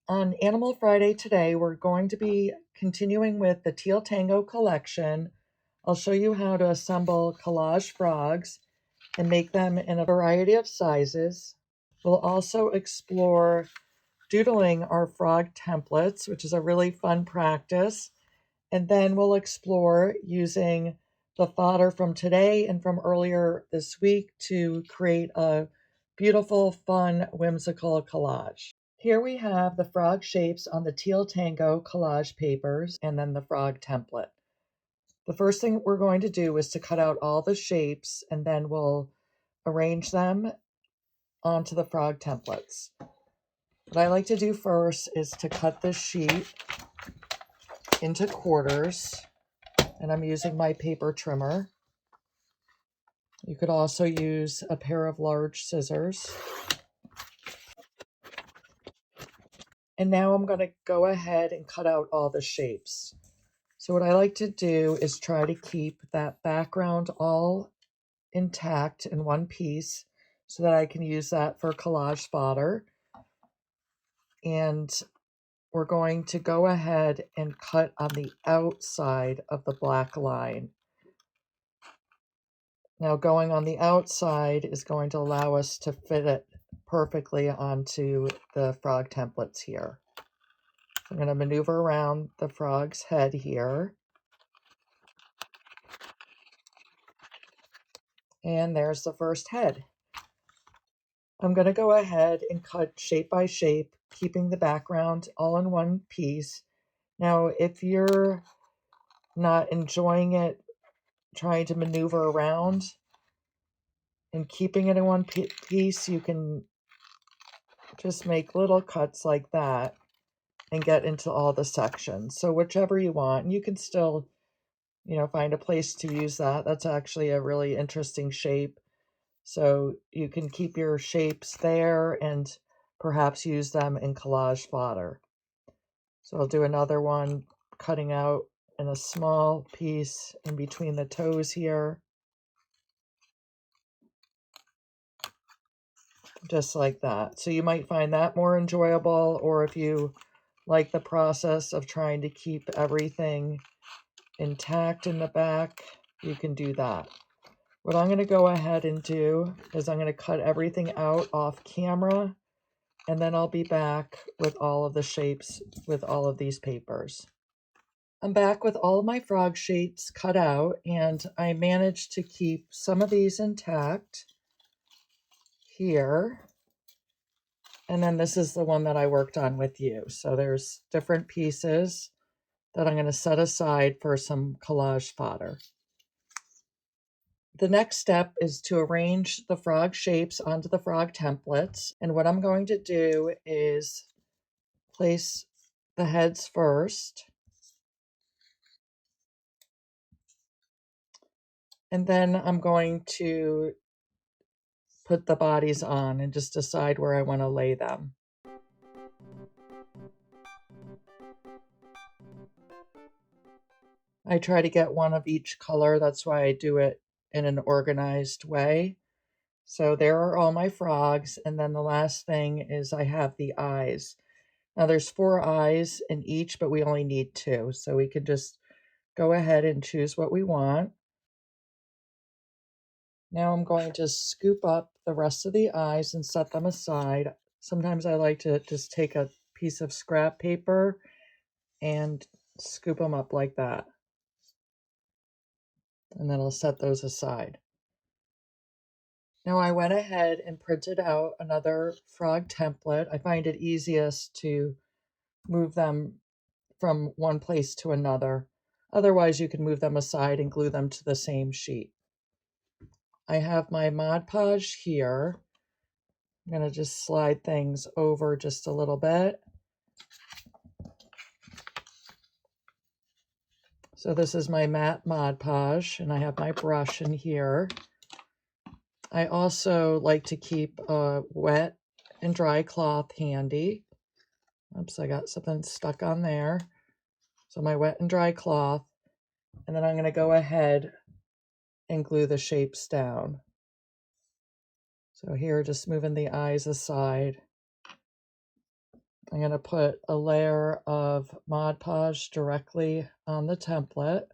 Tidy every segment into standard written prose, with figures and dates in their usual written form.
On Animal Friday today, we're going to be continuing with the Teal Tango collection. I'll show you how to assemble collage frogs and make them in a variety of sizes. We'll also explore doodling our frog templates, which is a really fun practice. And then we'll explore using the fodder from today and from earlier this week to create a beautiful, fun, whimsical collage. Here we have the frog shapes on the Teal Tango collage papers and then the frog template. The first thing we're going to do is to cut out all the shapes and then we'll arrange them onto the frog templates. What I like to do first is to cut this sheet into quarters, and I'm using my paper trimmer. You could also use a pair of large scissors. And now I'm going to go ahead and cut out all the shapes. So what I like to do is try to keep that background all intact in one piece so that I can use that for collage fodder. And we're going to go ahead and cut on the outside of the black line. Now going on the outside is going to allow us to fit it perfectly onto the frog templates here. I'm going to maneuver around the frog's head here. And there's the first head. I'm going to go ahead and cut shape by shape, keeping the background all in one piece. Now, if you're not enjoying it, trying to maneuver around and keeping it in one piece, you can just make little cuts like that and get into all the sections. So whichever you want, and you can still, find a place to use that. That's actually a really interesting shape. So you can keep your shapes there and perhaps use them in collage fodder. So I'll do another one, cutting out in a small piece in between the toes here. Just like that. So you might find that more enjoyable, or if you like the process of trying to keep everything intact in the back, you can do that. What I'm going to go ahead and do is I'm going to cut everything out off camera, and then I'll be back with all of the shapes with all of these papers. I'm back with all of my frog shapes cut out, and I managed to keep some of these intact here. And then this is the one that I worked on with you. So there's different pieces that I'm going to set aside for some collage fodder. The next step is to arrange the frog shapes onto the frog templates. And what I'm going to do is place the heads first. And then I'm going to put the bodies on and just decide where I want to lay them. I try to get one of each color. That's why I do it in an organized way. So there are all my frogs. And then the last thing is I have the eyes. Now there's 4 eyes in each, but we only need 2. So we can just go ahead and choose what we want. Now I'm going to scoop up the rest of the eyes and set them aside. Sometimes I like to just take a piece of scrap paper and scoop them up like that. And then I'll set those aside. Now I went ahead and printed out another frog template. I find it easiest to move them from one place to another. Otherwise, you can move them aside and glue them to the same sheet. I have my Mod Podge here. I'm going to just slide things over just a little bit. So this is my matte Mod Podge, and I have my brush in here. I also like to keep a wet and dry cloth handy. Oops, I got something stuck on there. So my wet and dry cloth, and then I'm going to go ahead and glue the shapes down. So here, just moving the eyes aside. I'm going to put a layer of Mod Podge directly on the template,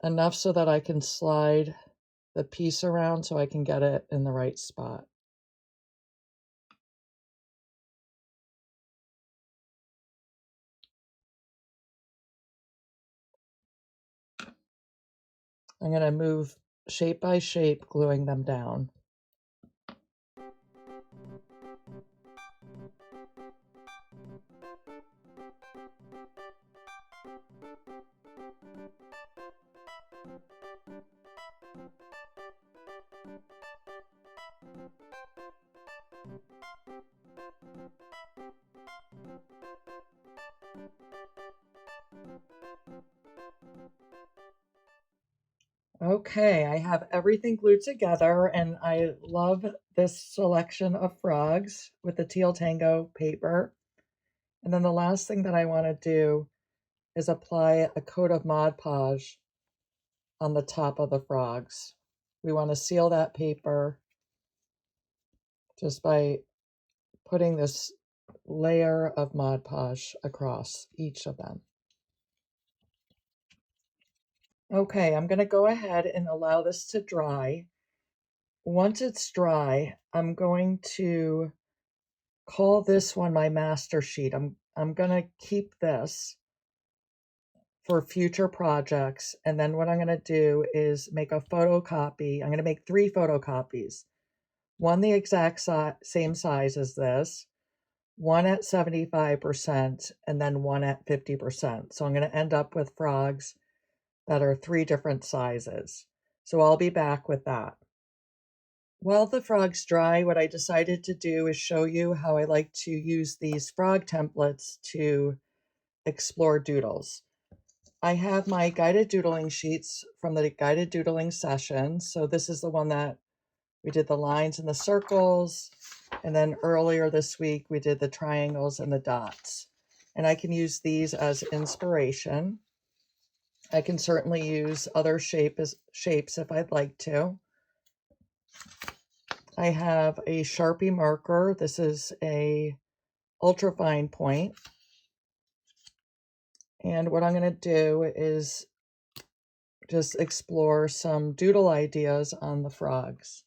enough so that I can slide the piece around so I can get it in the right spot. I'm going to move shape by shape, gluing them down. Okay, I have everything glued together, and I love this selection of frogs with the Teal Tango paper. And then the last thing that I want to do is apply a coat of Mod Podge on the top of the frogs. We want to seal that paper just by putting this layer of Mod Podge across each of them. Okay, I'm going to go ahead and allow this to dry. Once it's dry, I'm going to call this one my master sheet. I'm going to keep this for future projects, and then what I'm going to do is make a photocopy. I'm going to make 3 photocopies. One the exact same size as this, one at 75%, and then one at 50%. So I'm going to end up with frogs that are 3 different sizes. So I'll be back with that. While the frogs dry, what I decided to do is show you how I like to use these frog templates to explore doodles. I have my guided doodling sheets from the guided doodling session. So this is the one that we did the lines and the circles. And then earlier this week, we did the triangles and the dots. And I can use these as inspiration. I can certainly use other shapes if I'd like to. I have a Sharpie marker. This is a ultrafine point. And what I'm going to do is just explore some doodle ideas on the frogs.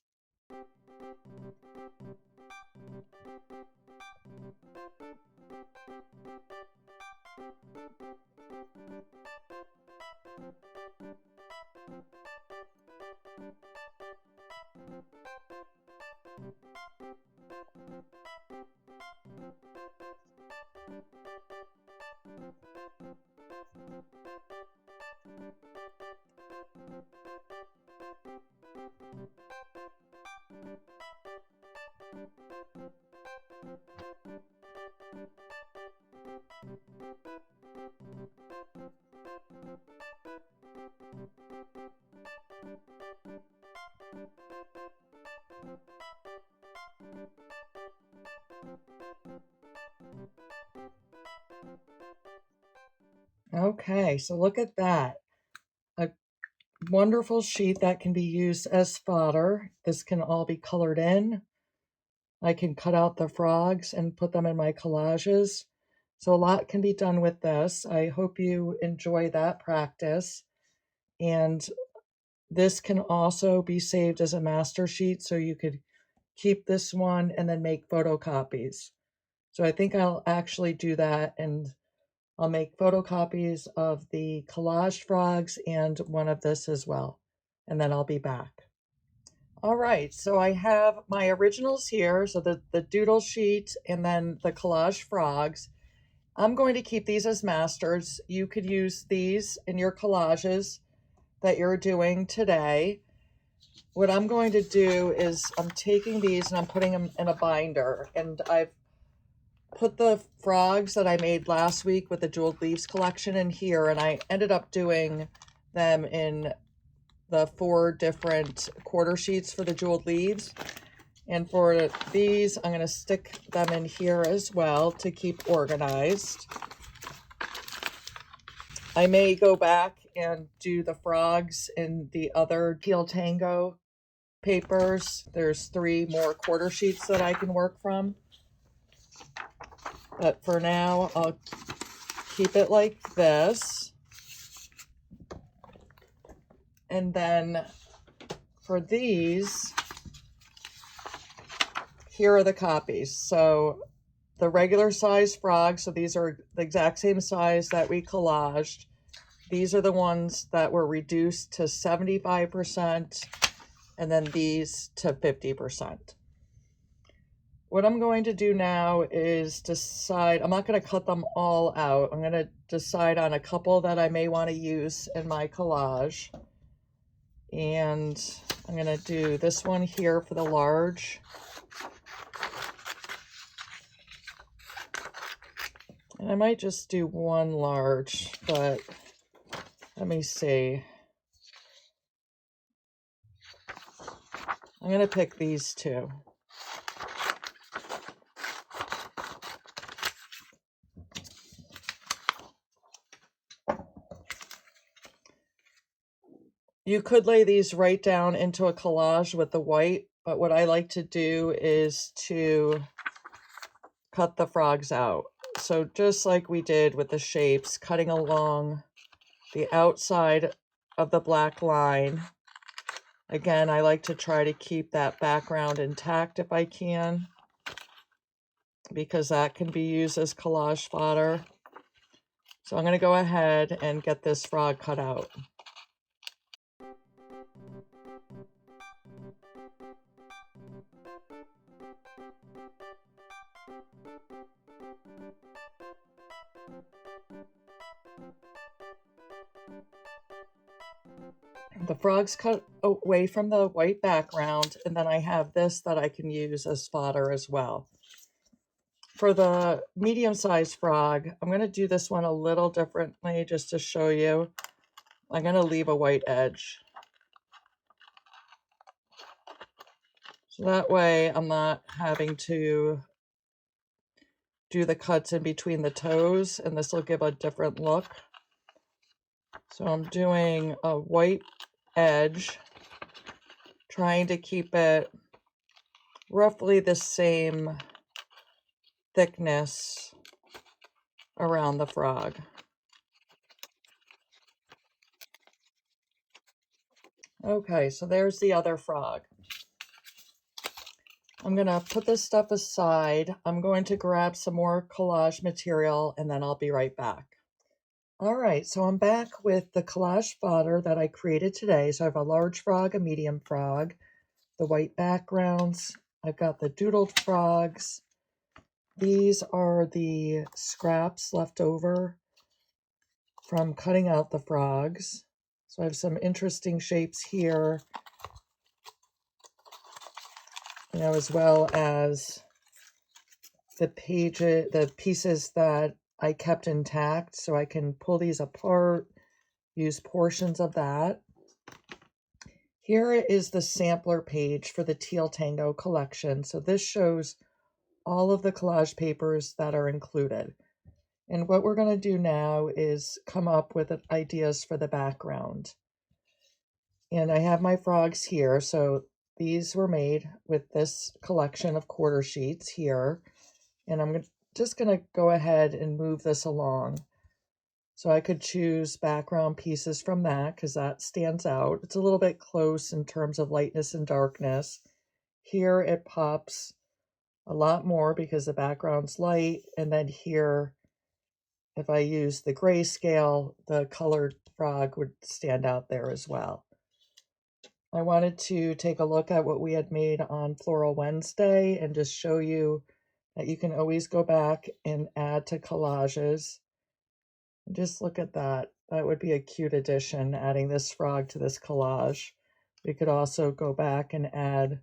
Okay, so look at that. A wonderful sheet that can be used as fodder. This can all be colored in. I can cut out the frogs and put them in my collages. So a lot can be done with this. I hope you enjoy that practice. And this can also be saved as a master sheet, so you could keep this one and then make photocopies. So I think I'll actually do that, and I'll make photocopies of the collage frogs and one of this as well. And then I'll be back. All right, so I have my originals here. So the doodle sheet and then the collage frogs. I'm going to keep these as masters. You could use these in your collages that you're doing today. What I'm going to do is I'm taking these and I'm putting them in a binder, and I've put the frogs that I made last week with the Jeweled Leaves collection in here, and I ended up doing them in the 4 different quarter sheets for the Jeweled Leaves. And for these, I'm going to stick them in here as well to keep organized. I may go back and do the frogs in the other Teal Tango papers. There's 3 more quarter sheets that I can work from. But for now, I'll keep it like this. And then for these, here are the copies. So the regular size frogs, so these are the exact same size that we collaged. These are the ones that were reduced to 75%, and then these to 50%. What I'm going to do now is decide, I'm not going to cut them all out. I'm going to decide on a couple that I may want to use in my collage. And I'm going to do this one here for the large. And I might just do one large, but let me see. I'm going to pick these two. You could lay these right down into a collage with the white, but what I like to do is to cut the frogs out. So just like we did with the shapes, cutting along the outside of the black line. Again, I like to try to keep that background intact if I can, because that can be used as collage fodder. So I'm going to go ahead and get this frog cut out. The frog's cut away from the white background, and then I have this that I can use as fodder as well. For the medium-sized frog, I'm going to do this one a little differently just to show you. I'm going to leave a white edge. So that way I'm not having to do the cuts in between the toes, and this will give a different look. So I'm doing a white edge, trying to keep it roughly the same thickness around the frog. Okay, so there's the other frog. I'm going to put this stuff aside. I'm going to grab some more collage material, and then I'll be right back. All right, so I'm back with the collage fodder that I created today. So I have a large frog, a medium frog, the white backgrounds. I've got the doodled frogs. These are the scraps left over from cutting out the frogs. So I have some interesting shapes here, as well as the pieces that I kept intact, so I can pull these apart, use portions of that. Here is the sampler page for the Teal Tango collection. So this shows all of the collage papers that are included. And what we're going to do now is come up with ideas for the background. And I have my frogs here. So these were made with this collection of quarter sheets here. And I'm just going to go ahead and move this along. So I could choose background pieces from that because that stands out. It's a little bit close in terms of lightness and darkness. Here it pops a lot more because the background's light. And then here, if I use the grayscale, the colored frog would stand out there as well. I wanted to take a look at what we had made on Floral Wednesday and just show you that you can always go back and add to collages. And just look at that. That would be a cute addition, adding this frog to this collage. We could also go back and add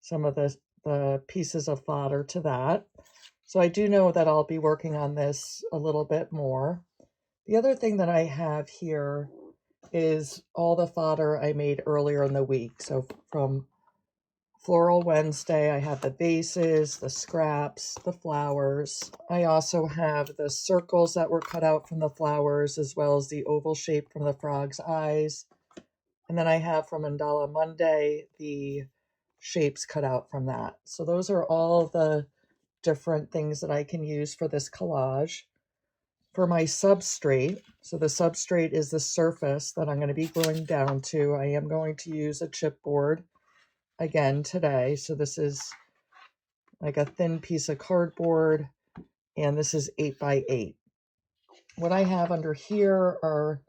some of the pieces of fodder to that. So I do know that I'll be working on this a little bit more. The other thing that I have here is all the fodder I made earlier in the week. So from Floral Wednesday, I have the vases, the scraps, the flowers. I also have the circles that were cut out from the flowers, as well as the oval shape from the frog's eyes. And then I have from Mandala Monday, the shapes cut out from that. So those are all the different things that I can use for this collage. For my substrate, so the substrate is the surface that I'm going to be gluing down to. I am going to use a chipboard again today. So this is like a thin piece of cardboard, and this is 8x8. What I have under here are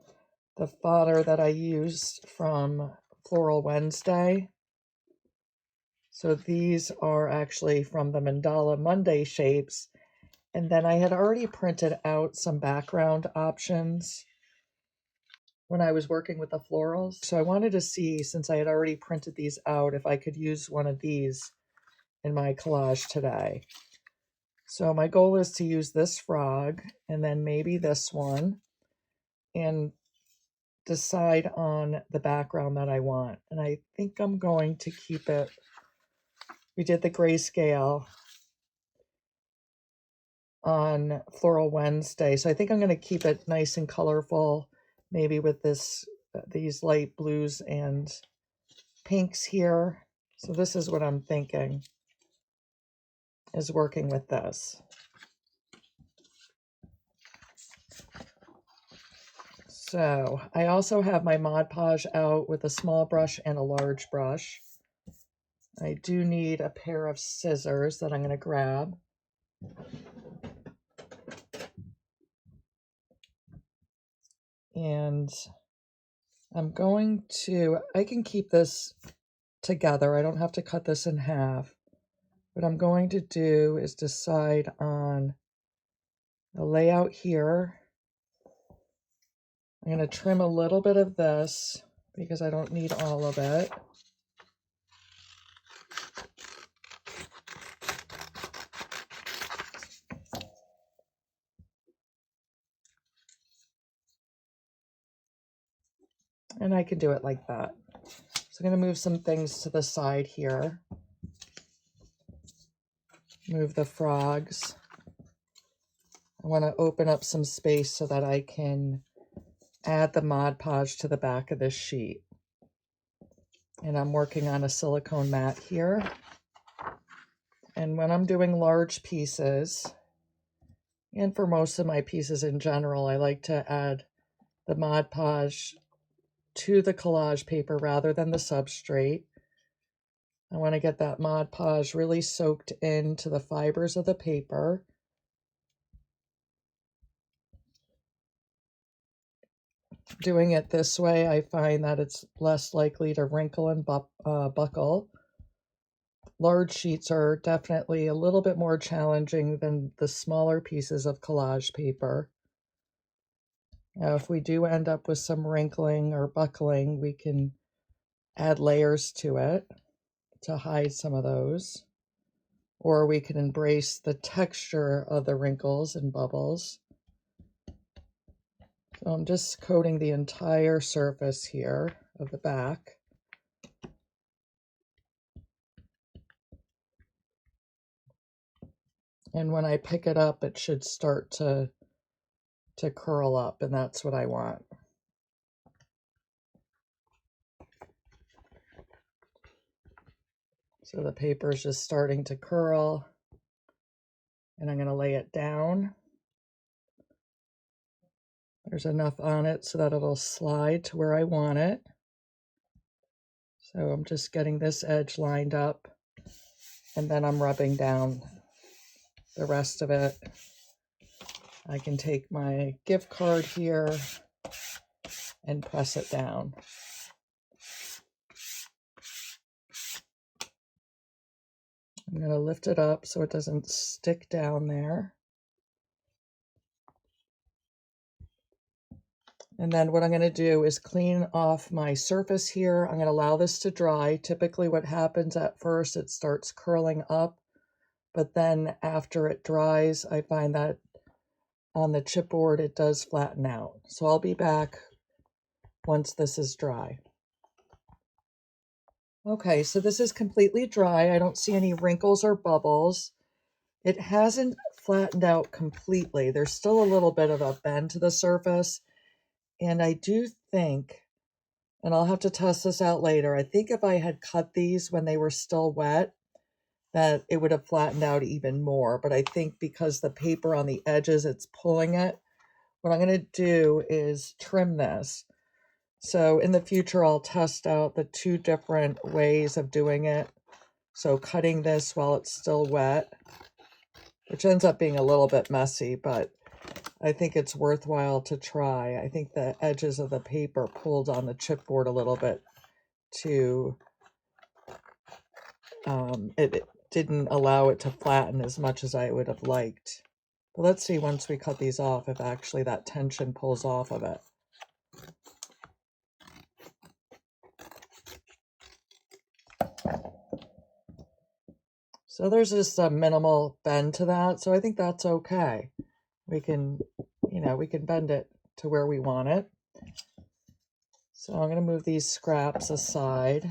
the fodder that I used from Floral Wednesday. So these are actually from the Mandala Monday shapes. And then I had already printed out some background options when I was working with the florals. So I wanted to see, since I had already printed these out, if I could use one of these in my collage today. So my goal is to use this frog and then maybe this one and decide on the background that I want. And I think I'm going to keep it, we did the grayscale on Floral Wednesday, so I think I'm going to keep it nice and colorful, maybe with these light blues and pinks here. So this is what I'm thinking is working with this. So I also have my Mod Podge out with a small brush and a large brush. I do need a pair of scissors that I'm going to grab. And I'm going to, I can keep this together. I don't have to cut this in half. What I'm going to do is decide on the layout here. I'm going to trim a little bit of this because I don't need all of it. And I can do it like that. So I'm going to move some things to the side here. Move the frogs. I want to open up some space so that I can add the Mod Podge to the back of this sheet. And I'm working on a silicone mat here. And when I'm doing large pieces, and for most of my pieces in general, I like to add the Mod Podge to the collage paper rather than the substrate. I want to get that Mod Podge really soaked into the fibers of the paper. Doing it this way, I find that it's less likely to wrinkle and buckle. Large sheets are definitely a little bit more challenging than the smaller pieces of collage paper. Now, if we do end up with some wrinkling or buckling, we can add layers to it to hide some of those. Or we can embrace the texture of the wrinkles and bubbles. So I'm just coating the entire surface here of the back. And when I pick it up, it should start to curl up, and that's what I want. So the paper is just starting to curl, and I'm going to lay it down. There's enough on it so that it'll slide to where I want it. So I'm just getting this edge lined up, and then I'm rubbing down the rest of it. I can take my gift card here and press it down. I'm going to lift it up so it doesn't stick down there. And then what I'm going to do is clean off my surface here. I'm going to allow this to dry. Typically what happens at first, it starts curling up, but then after it dries, I find that on the chipboard, it does flatten out. So I'll be back once this is dry. Okay, so this is completely dry. I don't see any wrinkles or bubbles. It hasn't flattened out completely. There's still a little bit of a bend to the surface. And I do think, and I'll have to test this out later, I think if I had cut these when they were still wet, that it would have flattened out even more. But I think because the paper on the edges, it's pulling it. What I'm going to do is trim this. So in the future, I'll test out the two different ways of doing it. So cutting this while it's still wet, which ends up being a little bit messy, but I think it's worthwhile to try. I think the edges of the paper pulled on the chipboard a little bit to, it didn't allow it to flatten as much as I would have liked. But let's see once we cut these off if actually that tension pulls off of it. So there's just a minimal bend to that, so I think that's okay. We can, we can bend it to where we want it. So I'm going to move these scraps aside.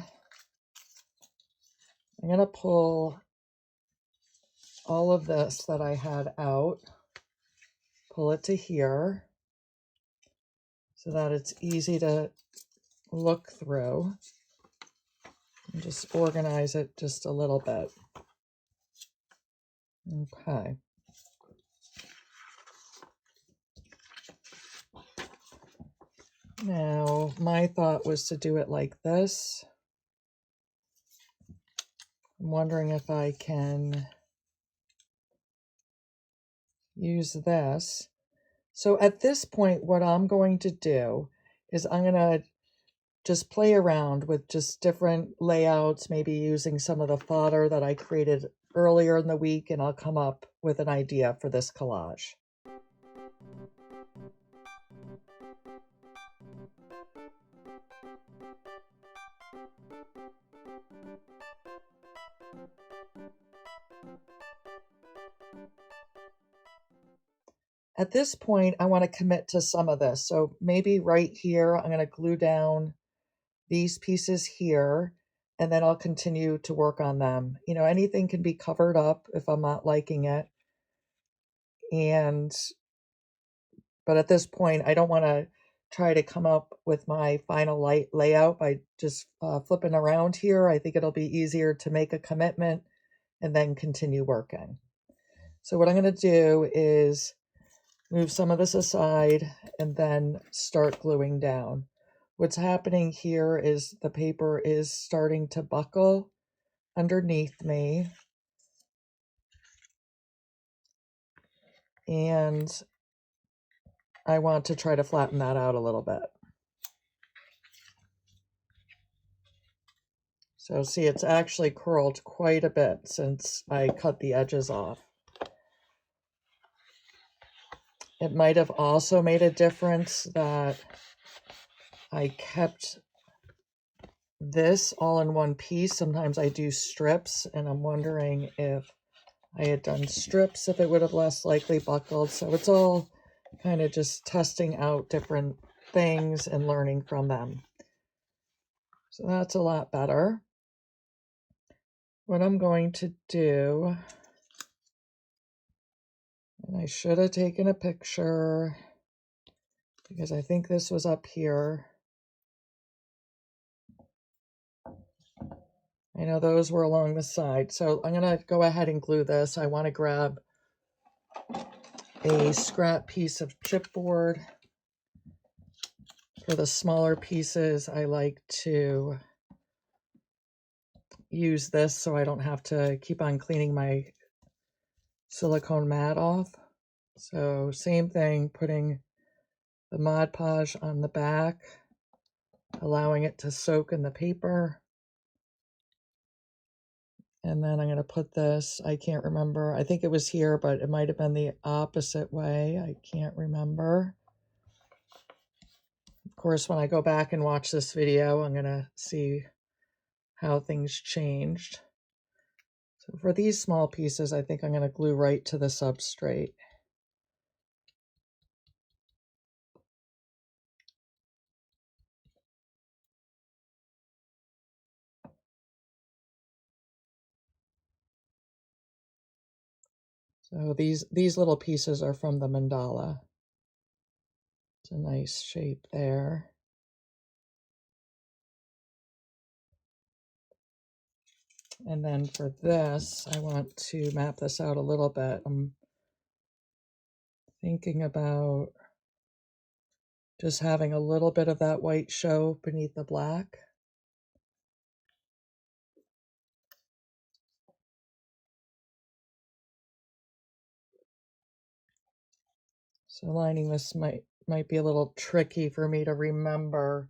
I'm going to pull all of this that I had out, pull it to here so that it's easy to look through and just organize it just a little bit. Okay. Now, my thought was to do it like this. I'm wondering if I can use this. So at this point, what I'm going to do is I'm going to just play around with just different layouts, maybe using some of the fodder that I created earlier in the week, and I'll come up with an idea for this collage. At this point, I want to commit to some of this. So maybe right here, I'm going to glue down these pieces here, and then I'll continue to work on them. Anything can be covered up if I'm not liking it. But at this point, I don't want to try to come up with my final layout by just flipping around here. I think it'll be easier to make a commitment and then continue working. So what I'm going to do is move some of this aside and then start gluing down. What's happening here is the paper is starting to buckle underneath me. And I want to try to flatten that out a little bit. So see, it's actually curled quite a bit since I cut the edges off. It might have also made a difference that I kept this all in one piece. Sometimes I do strips, and I'm wondering if I had done strips, if it would have less likely buckled. So it's all kind of just testing out different things and learning from them. So that's a lot better. What I'm going to do, and I should have taken a picture because I think this was up here. I know those were along the side. So I'm going to go ahead and glue this. I want to grab a scrap piece of chipboard. For the smaller pieces, I like to use this so I don't have to keep on cleaning my silicone mat off. So same thing, putting the Mod Podge on the back, allowing it to soak in the paper. And then I'm going to put this, I can't remember, I think it was here, but it might have been the opposite way. I can't remember. Of course, when I go back and watch this video, I'm going to see how things changed. So for these small pieces, I think I'm going to glue right to the substrate. So these little pieces are from the mandala. It's a nice shape there. And then for this, I want to map this out a little bit. I'm thinking about just having a little bit of that white show beneath the black. So lining this might be a little tricky for me to remember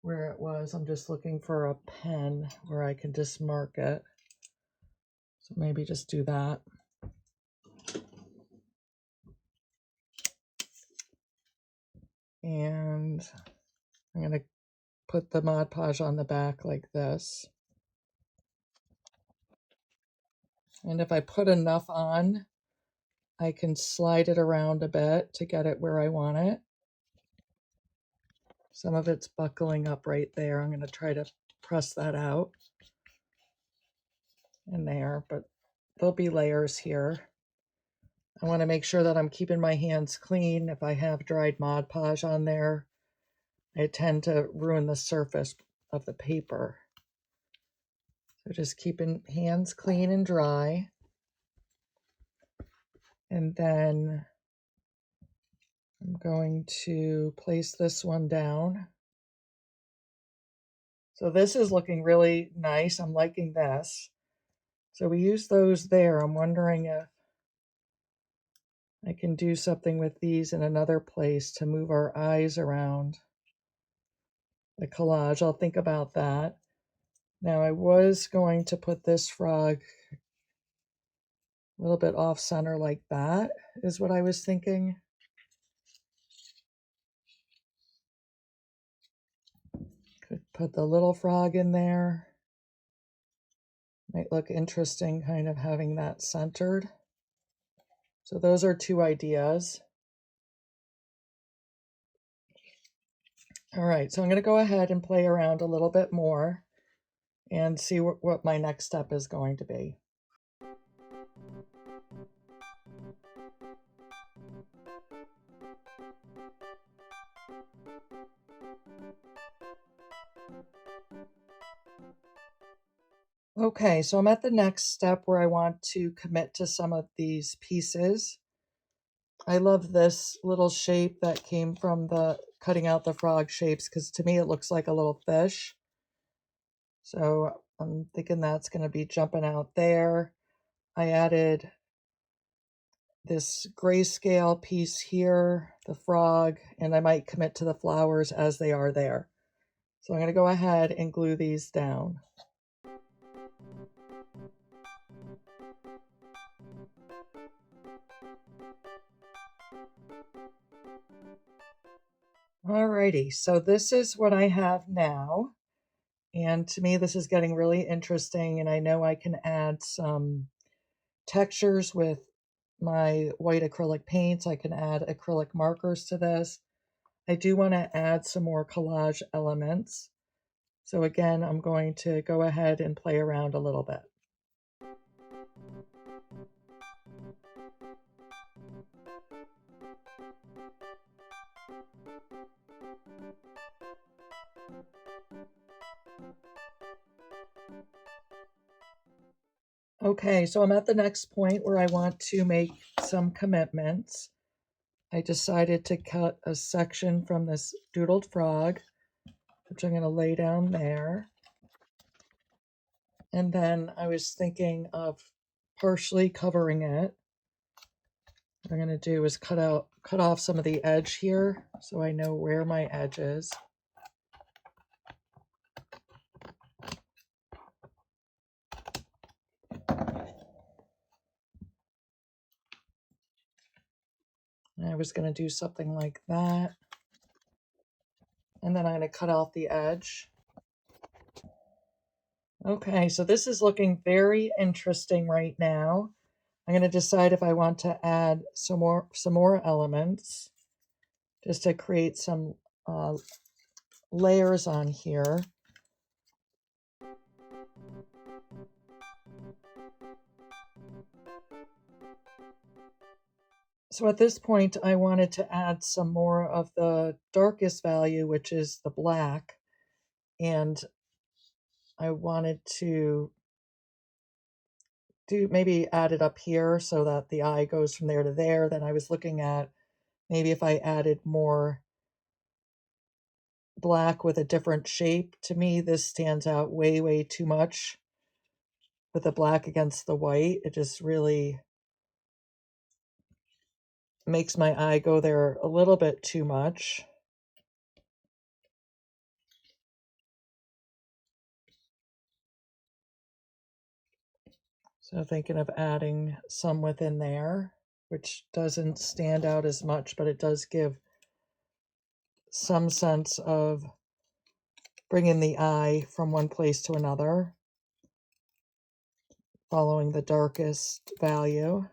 where it was. I'm just looking for a pen where I can just mark it. So maybe just do that. And I'm going to put the Mod Podge on the back like this. And if I put enough on, I can slide it around a bit to get it where I want it. Some of it's buckling up right there. I'm going to try to press that out and there, but there'll be layers here. I want to make sure that I'm keeping my hands clean. If I have dried Mod Podge on there, I tend to ruin the surface of the paper. So just keeping hands clean and dry. And then I'm going to place this one down. So this is looking really nice. I'm liking this. So we use those there. I'm wondering if I can do something with these in another place to move our eyes around the collage. I'll think about that. Now I was going to put this frog a little bit off center like that is what I was thinking. Could put the little frog in there. Might look interesting kind of having that centered. So those are two ideas. All right, so I'm going to go ahead and play around a little bit more and see what my next step is going to be. Okay, so I'm at the next step where I want to commit to some of these pieces. I love this little shape that came from the cutting out the frog shapes because to me it looks like a little fish. So I'm thinking that's going to be jumping out there. I added this grayscale piece here, the frog, and I might commit to the flowers as they are there. So I'm going to go ahead and glue these down. Alrighty, so this is what I have now. And to me, this is getting really interesting, and I know I can add some textures with my white acrylic paints. I can add acrylic markers to this. I do want to add some more collage elements. So again, I'm going to go ahead and play around a little bit. Okay, so I'm at the next point where I want to make some commitments. I decided to cut a section from this doodled frog, which I'm going to lay down there. And then I was thinking of partially covering it. What I'm going to do is cut off some of the edge here so I know where my edge is. And I was going to do something like that. And then I'm going to cut off the edge. Okay, so this is looking very interesting right now. I'm going to decide if I want to add some more elements just to create some layers on here. So at this point, I wanted to add some more of the darkest value, which is the black. And I wanted to do maybe add it up here so that the eye goes from there to there. Then I was looking at maybe if I added more black with a different shape. To me, this stands out way, way too much with the black against the white. It just really makes my eye go there a little bit too much. So thinking of adding some within there, which doesn't stand out as much, but it does give some sense of bringing the eye from one place to another, following the darkest value.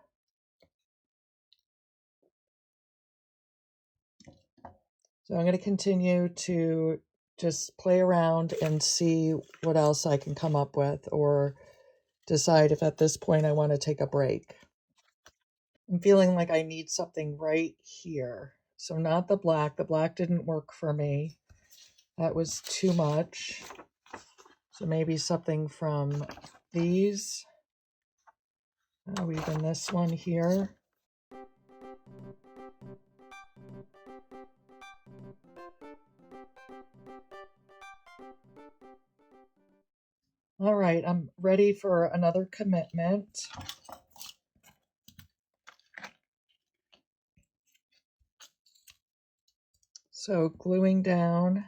So I'm going to continue to just play around and see what else I can come up with, or decide if at this point I want to take a break. I'm feeling like I need something right here. So not the black. The black didn't work for me. That was too much. So maybe something from these. Oh, even this one here. All right, I'm ready for another commitment. So gluing down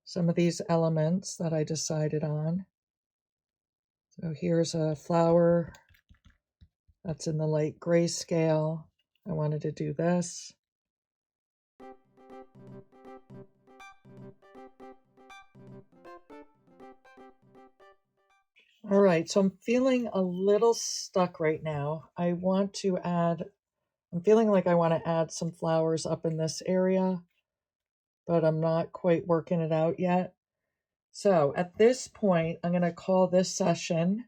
some of these elements that I decided on. So here's a flower that's in the light grayscale. I wanted to do this. All right, so I'm feeling a little stuck right now. I'm feeling like I want to add some flowers up in this area, but I'm not quite working it out yet. So at this point, I'm going to call this session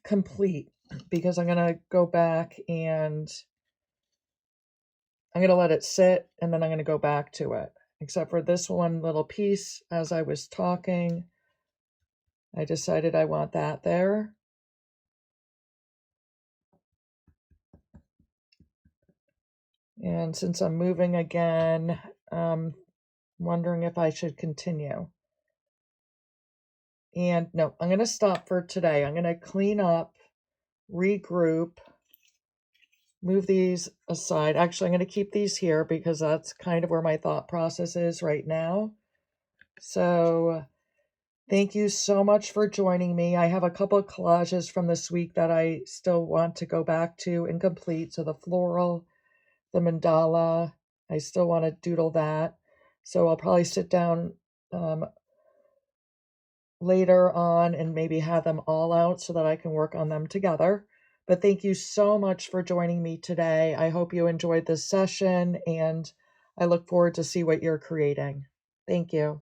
complete, because I'm going to go back and I'm going to let it sit, and then I'm going to go back to it. Except for this one little piece, as I was talking, I decided I want that there. And since I'm moving again, wondering if I should continue. And no, I'm going to stop for today. I'm going to clean up, regroup, move these aside. Actually, I'm going to keep these here because that's kind of where my thought process is right now. So thank you so much for joining me. I have a couple of collages from this week that I still want to go back to and complete. So the floral, the mandala, I still want to doodle that. So I'll probably sit down later on and maybe have them all out so that I can work on them together. But thank you so much for joining me today. I hope you enjoyed this session, and I look forward to see what you're creating. Thank you.